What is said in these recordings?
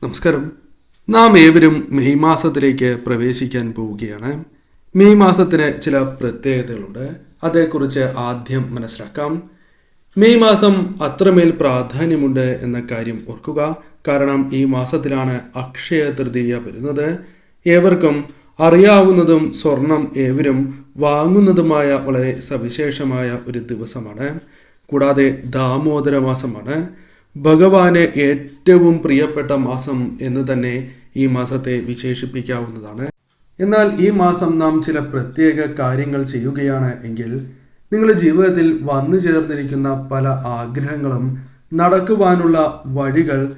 നമസ്കാരം. നാം ഏവരും മെയ് മാസത്തിലേക്ക് പ്രവേശിക്കാൻ പോവുകയാണ്. മെയ് മാസത്തിന് ചില പ്രത്യേകതകളുണ്ട്. അതേക്കുറിച്ച് ആദ്യം മനസ്സിലാക്കാം. മെയ് മാസം അത്രമേൽ പ്രാധാന്യമുണ്ട് എന്ന കാര്യം ഓർക്കുക. കാരണം ഈ മാസത്തിലാണ് അക്ഷയ തൃതീയ വരുന്നത്. ഏവർക്കും അറിയാവുന്നതും സ്വർണം ഏവരും വാങ്ങുന്നതുമായ വളരെ സവിശേഷമായ ഒരു ദിവസമാണ്. കൂടാതെ ദാമോദര മാസമാണ്. ഭഗവാന് ഏറ്റവും പ്രിയപ്പെട്ട മാസം എന്ന് തന്നെ ഈ മാസത്തെ വിശേഷിപ്പിക്കാവുന്നതാണ്. എന്നാൽ ഈ മാസം നാം ചില പ്രത്യേക കാര്യങ്ങൾ ചെയ്യുകയാണ് എങ്കിൽ നിങ്ങളുടെ ജീവിതത്തിൽ വന്നു ചേർന്നിരിക്കുന്ന പല ആഗ്രഹങ്ങളും നടക്കുവാനുള്ള വഴികൾ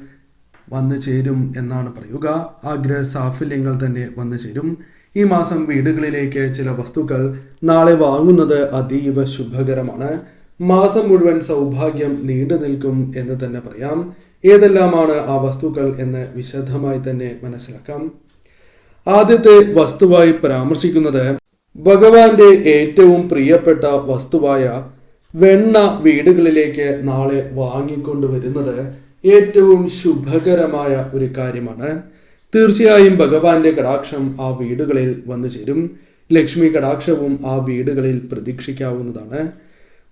വന്നു ചേരും എന്നാണ് പറയുക. ആഗ്രഹ സാഫല്യങ്ങൾ തന്നെ വന്നു ചേരും. ഈ മാസം വീടുകളിലേക്ക് ചില വസ്തുക്കൾ നാളെ വാങ്ങുന്നത് അതീവ ശുഭകരമാണ്. മാസം മുഴുവൻ സൗഭാഗ്യം നീണ്ടു നിൽക്കും എന്ന് തന്നെ പറയാം. ഏതെല്ലാമാണ് ആ വസ്തുക്കൾ എന്ന് വിശദമായി തന്നെ മനസ്സിലാക്കാം. ആദ്യത്തെ വസ്തുവായി പരാമർശിക്കുന്നത് ഭഗവാന്റെ ഏറ്റവും പ്രിയപ്പെട്ട വസ്തുവായ വെണ്ണ വീടുകളിലേക്ക് നാളെ വാങ്ങിക്കൊണ്ടുവരുന്നത് ഏറ്റവും ശുഭകരമായ ഒരു കാര്യമാണ്. തീർച്ചയായും ഭഗവാന്റെ കടാക്ഷം ആ വീടുകളിൽ വന്നു ചേരും. ലക്ഷ്മി കടാക്ഷവും ആ വീടുകളിൽ പ്രതീക്ഷിക്കാവുന്നതാണ്.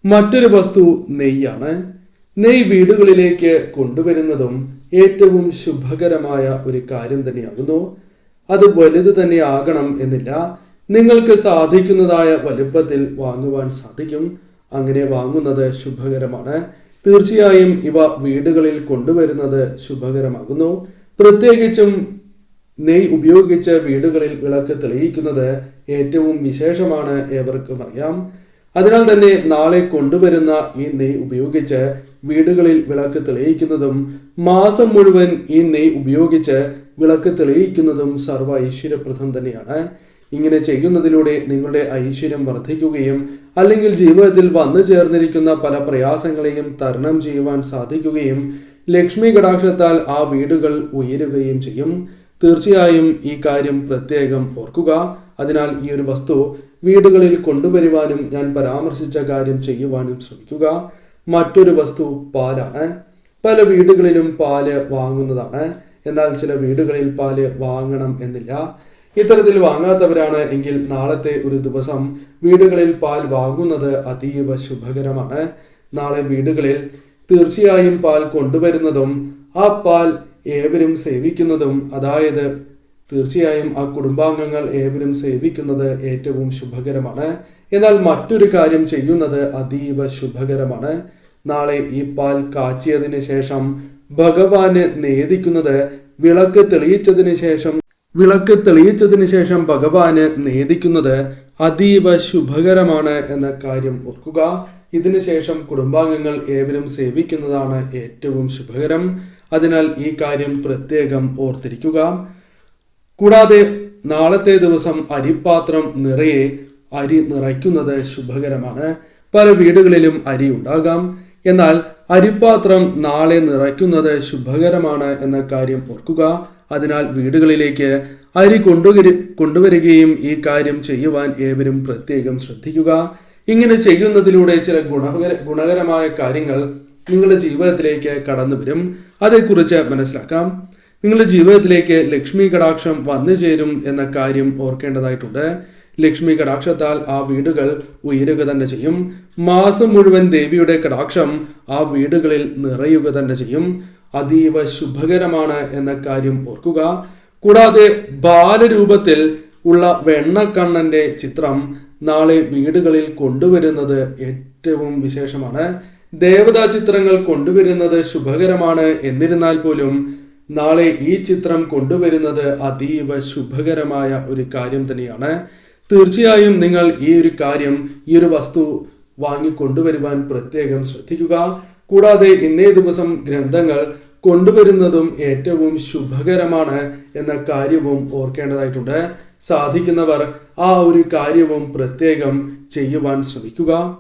മറ്റൊരു വസ്തു നെയ്യാണ്. നെയ് വീടുകളിലേക്ക് കൊണ്ടുവരുന്നതും ഏറ്റവും ശുഭകരമായ ഒരു കാര്യം തന്നെയാകുന്നു. അത് വലുത് തന്നെ ആകണം എന്നില്ല. നിങ്ങൾക്ക് സാധിക്കുന്നതായ വലുപ്പത്തിൽ വാങ്ങുവാൻ സാധിക്കും. അങ്ങനെ വാങ്ങുന്നത് ശുഭകരമാണ്. തീർച്ചയായും ഇവ വീടുകളിൽ കൊണ്ടുവരുന്നത് ശുഭകരമാകുന്നു. പ്രത്യേകിച്ചും നെയ് ഉപയോഗിച്ച് വീടുകളിൽ വിളക്ക് തെളിയിക്കുന്നത് ഏറ്റവും വിശേഷമാണ്, ഏവർക്കും അറിയാം. അതിനാൽ തന്നെ നാളെ കൊണ്ടുവരുന്ന ഈ നെയ് ഉപയോഗിച്ച് വീടുകളിൽ വിളക്ക് തെളിയിക്കുന്നതും മാസം മുഴുവൻ ഈ നെയ് ഉപയോഗിച്ച് വിളക്ക് തെളിയിക്കുന്നതും സർവ്വ ഐശ്വര്യപ്രദം തന്നെയാണ്. ഇങ്ങനെ ചെയ്യുന്നതിലൂടെ നിങ്ങളുടെ ഐശ്വര്യം വർദ്ധിക്കുകയും അല്ലെങ്കിൽ ജീവിതത്തിൽ വന്നു ചേർന്നിരിക്കുന്ന പല പ്രയാസങ്ങളെയും തരണം ചെയ്യുവാൻ സാധിക്കുകയും ലക്ഷ്മി കടാക്ഷത്താൽ ആ വീടുകൾ ഉയരുകയും ചെയ്യും. തീർച്ചയായും ഈ കാര്യം പ്രത്യേകം ഓർക്കുക. അതിനാൽ ഈ ഒരു വസ്തു വീടുകളിൽ കൊണ്ടുവരുവാനും ഞാൻ പരാമർശിച്ച കാര്യം ചെയ്യുവാനും ശ്രമിക്കുക. മറ്റൊരു വസ്തു പാലാണ്. പല വീടുകളിലും പാല് വാങ്ങുന്നതാണ്. എന്നാൽ ചില വീടുകളിൽ പാല് വാങ്ങണം എന്നില്ല. ഇത്തരത്തിൽ വാങ്ങാത്തവരാണ് എങ്കിൽ നാളത്തെ ഒരു ദിവസം വീടുകളിൽ പാൽ വാങ്ങുന്നത് അതീവ ശുഭകരമാണ്. നാളെ വീടുകളിൽ തീർച്ചയായും പാൽ കൊണ്ടുവരുന്നതും ആ പാൽ ഏവരും സേവിക്കുന്നതും, അതായത് തീർച്ചയായും ആ കുടുംബാംഗങ്ങൾ ഏവരും സേവിക്കുന്നത് ഏറ്റവും ശുഭകരമാണ്. എന്നാൽ മറ്റൊരു കാര്യം ചെയ്യുന്നത് അതീവ ശുഭകരമാണ്. നാളെ ഈ പാൽ കാച്ചിയതിന് ശേഷം ഭഗവാന് നേദിക്കുന്നത് വിളക്ക് തെളിയിച്ചതിന് ശേഷം ഭഗവാന് നേദിക്കുന്നത് അതീവ ശുഭകരമാണ് എന്ന കാര്യം ഓർക്കുക. ഇതിനുശേഷം കുടുംബാംഗങ്ങൾ ഏവരും സേവിക്കുന്നതാണ് ഏറ്റവും ശുഭകരം. അതിനാൽ ഈ കാര്യം പ്രത്യേകം ഓർത്തിരിക്കുക. കൂടാതെ നാളത്തെ ദിവസം അരിപ്പാത്രം നിറയെ അരി നിറയ്ക്കുന്നത് ശുഭകരമാണ്. പല വീടുകളിലും അരി ഉണ്ടാകാം. എന്നാൽ അരിപ്പാത്രം നാളെ നിറയ്ക്കുന്നത് ശുഭകരമാണ് എന്ന കാര്യം ഓർക്കുക. അതിനാൽ വീടുകളിലേക്ക് അരി കൊണ്ടുവരികയും ഈ കാര്യം ചെയ്യുവാൻ ഏവരും പ്രത്യേകം ശ്രദ്ധിക്കുക. ഇങ്ങനെ ചെയ്യുന്നതിലൂടെ ചില ഗുണകരമായ കാര്യങ്ങൾ നിങ്ങളുടെ ജീവിതത്തിലേക്ക് കടന്നു വരും. അതേക്കുറിച്ച് മനസ്സിലാക്കാം. നിങ്ങളുടെ ജീവിതത്തിലേക്ക് ലക്ഷ്മി കടാക്ഷം വന്നു ചേരും എന്ന കാര്യം ഓർക്കേണ്ടതായിട്ടുണ്ട്. ലക്ഷ്മി കടാക്ഷത്താൽ ആ വീടുകൾ ഉയരുക തന്നെ ചെയ്യും. മാസം മുഴുവൻ ദേവിയുടെ കടാക്ഷം ആ വീടുകളിൽ നിറയുക തന്നെ ചെയ്യും. അതീവ ശുഭകരമാണ് എന്ന കാര്യം ഓർക്കുക. കൂടാതെ ബാലരൂപത്തിൽ ഉള്ള വെണ്ണക്കണ്ണന്റെ ചിത്രം നാളെ വീടുകളിൽ കൊണ്ടുവരുന്നത് ഏറ്റവും വിശേഷമാണ്. ദേവതാ ചിത്രങ്ങൾ കൊണ്ടുവരുന്നത് ശുഭകരമാണ്. എന്നിരുന്നാൽ പോലും നാളെ ഈ ചിത്രം കൊണ്ടുവരുന്നത് അതീവ ശുഭകരമായ ഒരു കാര്യം തന്നെയാണ്. തീർച്ചയായും നിങ്ങൾ ഈ ഒരു വസ്തു വാങ്ങിക്കൊണ്ടുവരുവാൻ പ്രത്യേകം ശ്രദ്ധിക്കുക. കൂടാതെ ഇന്നേ ദിവസം ഗ്രന്ഥങ്ങൾ കൊണ്ടുവരുന്നതും ഏറ്റവും ശുഭകരമാണ് എന്ന കാര്യവും ഓർക്കേണ്ടതായിട്ടുണ്ട്. സാധിക്കുന്നവർ ആ ഒരു കാര്യവും പ്രത്യേകം ചെയ്യുവാൻ ശ്രമിക്കുക.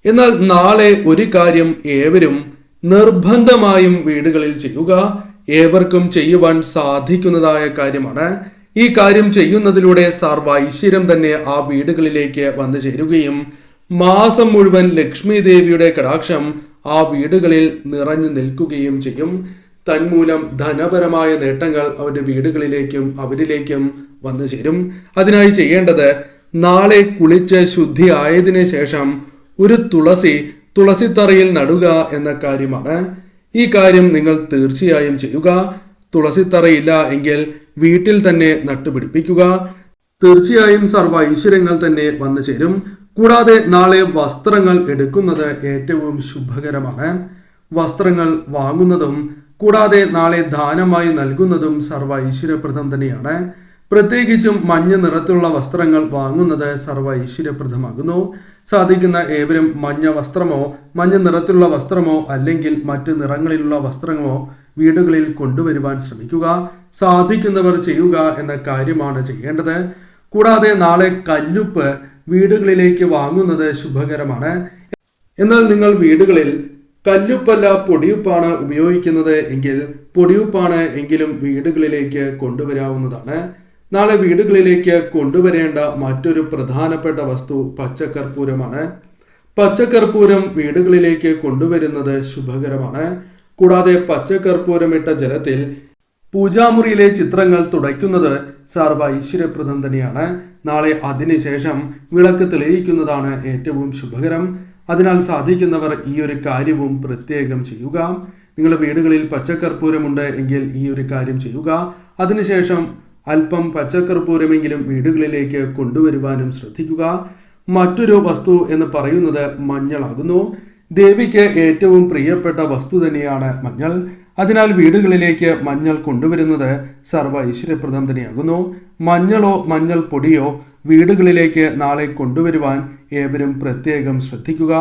എന്നാൽ നാളെ ഒരു കാര്യം ഏവരും നിർബന്ധമായും വീടുകളിൽ ചെയ്യുക. ഏവർക്കും ചെയ്യുവാൻ സാധിക്കുന്നതായ കാര്യമാണ്. ഈ കാര്യം ചെയ്യുന്നതിലൂടെ സർവ്വ ഐശ്വര്യം തന്നെ ആ വീടുകളിലേക്ക് വന്നു ചേരുകയും മാസം മുഴുവൻ ലക്ഷ്മി ദേവിയുടെ കടാക്ഷം ആ വീടുകളിൽ നിറഞ്ഞു നിൽക്കുകയും ചെയ്യും. തന്മൂലം ധനപരമായ നേട്ടങ്ങൾ അവരുടെ വീടുകളിലേക്കും അവരിലേക്കും വന്നു ചേരും. അതിനായി ചെയ്യേണ്ടത്, നാളെ കുളിച്ച് ശുദ്ധിയായതിനു ശേഷം ഒരു തുളസിത്തറയിൽ നടുക എന്ന കാര്യമാണ്. ഈ കാര്യം നിങ്ങൾ തീർച്ചയായും ചെയ്യുക. തുളസിത്തറയില്ല എങ്കിൽ വീട്ടിൽ തന്നെ നട്ടുപിടിപ്പിക്കുക. തീർച്ചയായും സർവ്വ ഐശ്വര്യങ്ങൾ തന്നെ വന്നു ചേരും. കൂടാതെ നാളെ വസ്ത്രങ്ങൾ എടുക്കുന്നത് ഏറ്റവും ശുഭകരമാണ്. വസ്ത്രങ്ങൾ വാങ്ങുന്നതും കൂടാതെ നാളെ ദാനമായി നൽകുന്നതും സർവ്വ ഐശ്വര്യപ്രദം തന്നെയാണ്. പ്രത്യേകിച്ചും മഞ്ഞ നിറത്തിലുള്ള വസ്ത്രങ്ങൾ വാങ്ങുന്നത് സർവ്വ ഐശ്വര്യപ്രദമാകുന്നു. സാധിക്കുന്ന ഏവരും മഞ്ഞ വസ്ത്രമോ മഞ്ഞ നിറത്തിലുള്ള വസ്ത്രമോ അല്ലെങ്കിൽ മറ്റ് നിറങ്ങളിലുള്ള വസ്ത്രമോ വീടുകളിൽ കൊണ്ടുവരുവാൻ ശ്രമിക്കുക. സാധിക്കുന്നവർ ചെയ്യുക എന്ന കാര്യമാണ് ചെയ്യേണ്ടത്. കൂടാതെ നാളെ കല്ലുപ്പ് വീടുകളിലേക്ക് വാങ്ങുന്നത് ശുഭകരമാണ്. എന്നാൽ നിങ്ങൾ വീടുകളിൽ കല്ലുപ്പല്ല പൊടിയുപ്പാണ് ഉപയോഗിക്കുന്നത് എങ്കിൽ പൊടിയുപ്പാണ് എങ്കിലും വീടുകളിലേക്ക് കൊണ്ടുവരാവുന്നതാണ്. നാളെ വീടുകളിലേക്ക് കൊണ്ടുവരേണ്ട മറ്റൊരു പ്രധാനപ്പെട്ട വസ്തു പച്ചക്കർപ്പൂരമാണ്. പച്ചക്കർപ്പൂരം വീടുകളിലേക്ക് കൊണ്ടുവരുന്നത് ശുഭകരമാണ്. കൂടാതെ പച്ചക്കർപ്പൂരമിട്ട ജലത്തിൽ പൂജാമുറിയിലെ ചിത്രങ്ങൾ തുടയ്ക്കുന്നത് സർവ്വ ഐശ്വര്യപ്രദം തന്നെയാണ്. നാളെ അതിനുശേഷം വിളക്ക് തെളിയിക്കുന്നതാണ് ഏറ്റവും ശുഭകരം. അതിനാൽ സാധിക്കുന്നവർ ഈ ഒരു കാര്യവും പ്രത്യേകം ചെയ്യുക. നിങ്ങളുടെ വീടുകളിൽ പച്ചക്കർപ്പൂരമുണ്ട് എങ്കിൽ ഈ ഒരു കാര്യം ചെയ്യുക. അതിനുശേഷം അല്പം പച്ചക്കർപ്പൂരമെങ്കിലും വീടുകളിലേക്ക് കൊണ്ടുവരുവാനും ശ്രദ്ധിക്കുക. മറ്റൊരു വസ്തു എന്ന് പറയുന്നത് മഞ്ഞളാകുന്നു. ദേവിക്ക് ഏറ്റവും പ്രിയപ്പെട്ട വസ്തു തന്നെയാണ് മഞ്ഞൾ. അതിനാൽ വീടുകളിലേക്ക് മഞ്ഞൾ കൊണ്ടുവരുന്നത് സർവ്വ ഐശ്വര്യപ്രദം തന്നെയാകുന്നു. മഞ്ഞളോ മഞ്ഞൾ പൊടിയോ വീടുകളിലേക്ക് നാളെ കൊണ്ടുവരുവാൻ ഏവരും പ്രത്യേകം ശ്രദ്ധിക്കുക.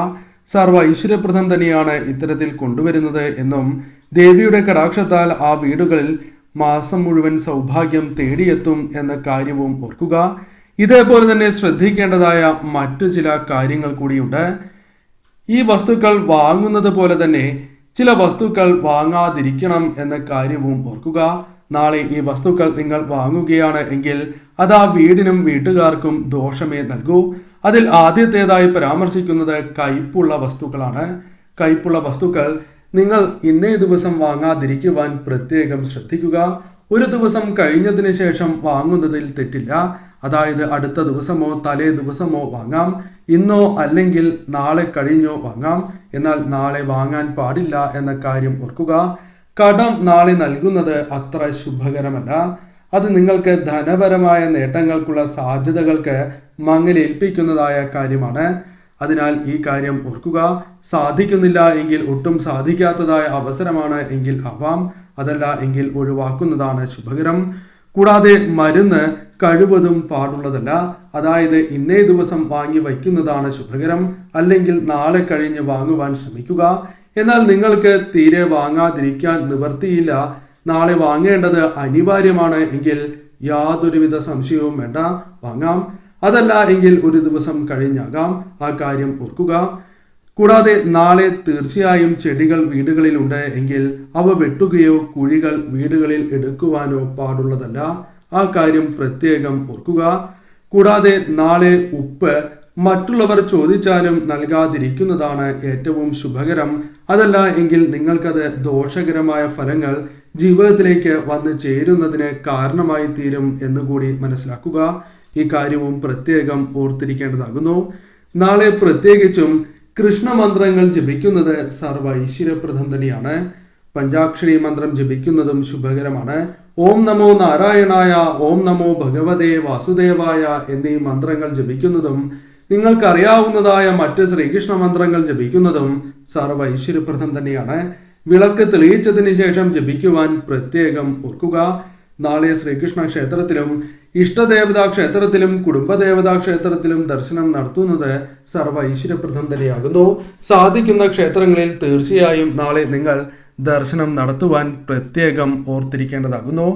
സർവ്വ ഐശ്വര്യപ്രദം തന്നെയാണ് ഇത്തരത്തിൽ കൊണ്ടുവരുന്നത് എന്നും ദേവിയുടെ കടാക്ഷത്താൽ ആ വീടുകളിൽ മാസം മുഴുവൻ സൗഭാഗ്യം തേടിയെത്തും എന്ന കാര്യവും ഓർക്കുക. ഇതേപോലെ തന്നെ ശ്രദ്ധിക്കേണ്ടതായ മറ്റു ചില കാര്യങ്ങൾ കൂടിയുണ്ട്. ഈ വസ്തുക്കൾ വാങ്ങുന്നത് പോലെ തന്നെ ചില വസ്തുക്കൾ വാങ്ങാതിരിക്കണം എന്ന കാര്യവും ഓർക്കുക. നാളെ ഈ വസ്തുക്കൾ നിങ്ങൾ വാങ്ങുകയാണ് എങ്കിൽ അത് ആ വീടിനും വീട്ടുകാർക്കും ദോഷമേ നൽകൂ. അതിൽ ആദ്യത്തേതായി പരാമർശിക്കുന്നത് കയ്പുള്ള വസ്തുക്കളാണ്. കയ്പുള്ള വസ്തുക്കൾ നിങ്ങൾ ഇന്നേ ദിവസം വാങ്ങാതിരിക്കുവാൻ പ്രത്യേകം ശ്രദ്ധിക്കുക. ഒരു ദിവസം കഴിഞ്ഞതിന് ശേഷം വാങ്ങുന്നതിൽ തെറ്റില്ല. അതായത് അടുത്ത ദിവസമോ തലേ ദിവസമോ വാങ്ങാം. ഇന്നോ അല്ലെങ്കിൽ നാളെ കഴിഞ്ഞോ വാങ്ങാം. എന്നാൽ നാളെ വാങ്ങാൻ പാടില്ല എന്ന കാര്യം ഓർക്കുക. കടം നാളെ നൽകുന്നത് അത്ര ശുഭകരമല്ല. അത് നിങ്ങൾക്ക് ധനപരമായ നേട്ടങ്ങൾക്കുള്ള സാധ്യതകൾക്ക് മങ്ങലേൽപ്പിക്കുന്നതായ കാര്യമാണ്. അതിനാൽ ഈ കാര്യം ഓർക്കുക. സാധിക്കുന്നില്ല എങ്കിൽ ഒട്ടും സാധിക്കാത്തതായ അവസരമാണ് എങ്കിൽ ആവാം. അതല്ല എങ്കിൽ ഒഴിവാക്കുന്നതാണ് ശുഭകരം. കൂടാതെ മരുന്ന് കഴിവതും പാടുള്ളതല്ല. അതായത് ഇന്നേ ദിവസം വാങ്ങി വയ്ക്കുന്നതാണ് ശുഭകരം. അല്ലെങ്കിൽ നാളെ കഴിഞ്ഞ് വാങ്ങുവാൻ ശ്രമിക്കുക. എന്നാൽ നിങ്ങൾക്ക് തീരെ വാങ്ങാതിരിക്കാൻ നിവർത്തിയില്ല, നാളെ വാങ്ങേണ്ടത് അനിവാര്യമാണ് എങ്കിൽ യാതൊരുവിധ സംശയവും വേണ്ട, വാങ്ങാം. അതല്ല എങ്കിൽ ഒരു ദിവസം കഴിഞ്ഞാകാം. ആ കാര്യം ഓർക്കുക. കൂടാതെ നാളെ തീർച്ചയായും ചെടികൾ വീടുകളിൽ ഉണ്ട് എങ്കിൽ അവ വെട്ടുകയോ കുഴികൾ വീടുകളിൽ എടുക്കുവാനോ പാടുള്ളതല്ല. ആ കാര്യം പ്രത്യേകം ഓർക്കുക. കൂടാതെ നാളെ ഉപ്പ് മറ്റുള്ളവർ ചോദിച്ചാലും നൽകാതിരിക്കുന്നതാണ് ഏറ്റവും ശുഭകരം. അതല്ല എങ്കിൽ നിങ്ങൾക്കത് ദോഷകരമായ ഫലങ്ങൾ ജീവിതത്തിലേക്ക് വന്നു ചേരുന്നതിന് കാരണമായി തീരും എന്നുകൂടി മനസ്സിലാക്കുക. ഈ കാര്യവും പ്രത്യേകം ഓർത്തിരിക്കേണ്ടതാകുന്നു. നാളെ പ്രത്യേകിച്ചും കൃഷ്ണമന്ത്രങ്ങൾ ജപിക്കുന്നത് സർവ്വ ഐശ്വര്യപ്രദം തന്നെയാണ്. പഞ്ചാക്ഷരി മന്ത്രം ജപിക്കുന്നതും ശുഭകരമാണ്. ഓം നമോ നാരായണായ, ഓം നമോ ഭഗവതേ വാസുദേവായ എന്നീ മന്ത്രങ്ങൾ ജപിക്കുന്നതും നിങ്ങൾക്കറിയാവുന്നതായ മറ്റ് ശ്രീകൃഷ്ണ മന്ത്രങ്ങൾ ജപിക്കുന്നതും സർവ്വ ഐശ്വര്യപ്രദം തന്നെയാണ്. വിളക്ക് തെളിയിച്ചതിന് ശേഷം ജപിക്കുവാൻ പ്രത്യേകം ഓർക്കുക. നാളെ ശ്രീകൃഷ്ണ ക്ഷേത്രത്തിലും ഇഷ്ടദേവതാ ക്ഷേത്രത്തിലും കുടുംബദേവതാ ക്ഷേത്രത്തിലും ദർശനം നടത്തുന്നത് സർവ്വ ഐശ്വര്യപ്രദം തന്നെയാകുന്നു. സാധിക്കുന്ന ക്ഷേത്രങ്ങളിൽ തീർച്ചയായും നാളെ നിങ്ങൾ ദർശനം നടത്തുവാൻ പ്രത്യേകം ഓർത്തിരിക്കേണ്ടതാകുന്നു.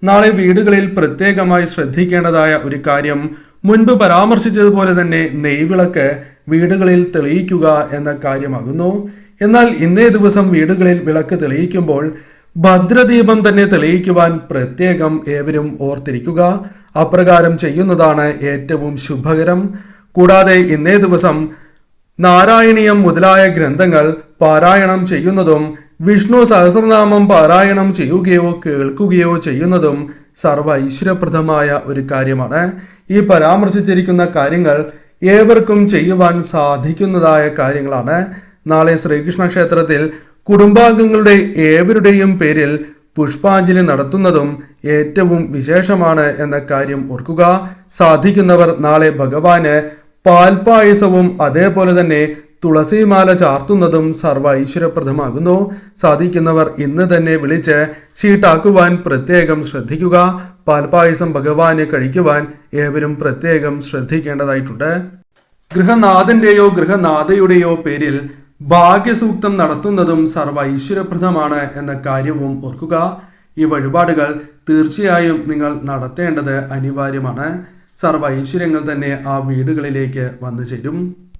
നാളെ വീടുകളിൽ പ്രത്യേകമായി ശ്രദ്ധിക്കേണ്ടതായ ഒരു കാര്യം മുൻപ് പരാമർശിച്ചതുപോലെ തന്നെ നെയ്വിളക്ക് വീടുകളിൽ തെളിയിക്കുക എന്ന കാര്യമാകുന്നു. എന്നാൽ ഇന്നേ ദിവസം വീടുകളിൽ വിളക്ക് തെളിയിക്കുമ്പോൾ ഭദ്രദീപം തന്നെ തെളിയിക്കുവാൻ പ്രത്യേകം ഏവരും ഓർത്തിരിക്കുക. അപ്രകാരം ചെയ്യുന്നതാണ് ഏറ്റവും ശുഭകരം. കൂടാതെ ഇന്നേ ദിവസം നാരായണീയം മുതലായ ഗ്രന്ഥങ്ങൾ പാരായണം ചെയ്യുന്നതും വിഷ്ണു സഹസ്രനാമം പാരായണം ചെയ്യുകയോ കേൾക്കുകയോ ചെയ്യുന്നതും സർവ ഐശ്വര്യപ്രദമായ ഒരു കാര്യമാണ്. ഈ പരാമർശിച്ചിരിക്കുന്ന കാര്യങ്ങൾ ഏവർക്കും ചെയ്യുവാൻ സാധിക്കുന്നതായ കാര്യങ്ങളാണ്. നാളെ ശ്രീകൃഷ്ണ ക്ഷേത്രത്തിൽ കുടുംബാംഗങ്ങളുടെ ഏവരുടെയും പേരിൽ പുഷ്പാഞ്ജലി നടത്തുന്നതും ഏറ്റവും വിശേഷമാണ് എന്ന കാര്യം ഓർക്കുക. സാധിക്കുന്നവർ നാളെ ഭഗവാന് പാൽപായസവും അതേപോലെ തന്നെ തുളസിമാല ചാർത്തുന്നതും സർവ ഐശ്വര്യപ്രദമാകുന്നു. സാധിക്കുന്നവർ ഇന്ന് തന്നെ വിളിച്ച് ചീട്ടാക്കുവാൻ പ്രത്യേകം ശ്രദ്ധിക്കുക. പാൽപായസം ഭഗവാന് കഴിക്കുവാൻ ഏവരും പ്രത്യേകം ശ്രദ്ധിക്കേണ്ടതായിട്ടുണ്ട്. ഗൃഹനാഥന്റെയോ ഗൃഹനാഥയുടെയോ പേരിൽ ഭാഗ്യസൂക്തം നടത്തുന്നതും സർവ ഐശ്വര്യപ്രദമാണ് എന്ന കാര്യവും ഓർക്കുക. ഈ വഴിപാടുകൾ തീർച്ചയായും നിങ്ങൾ നടത്തേണ്ടത് അനിവാര്യമാണ്. സർവ ഐശ്വര്യങ്ങൾ തന്നെ ആ വീടുകളിലേക്ക് വന്നു ചേരും.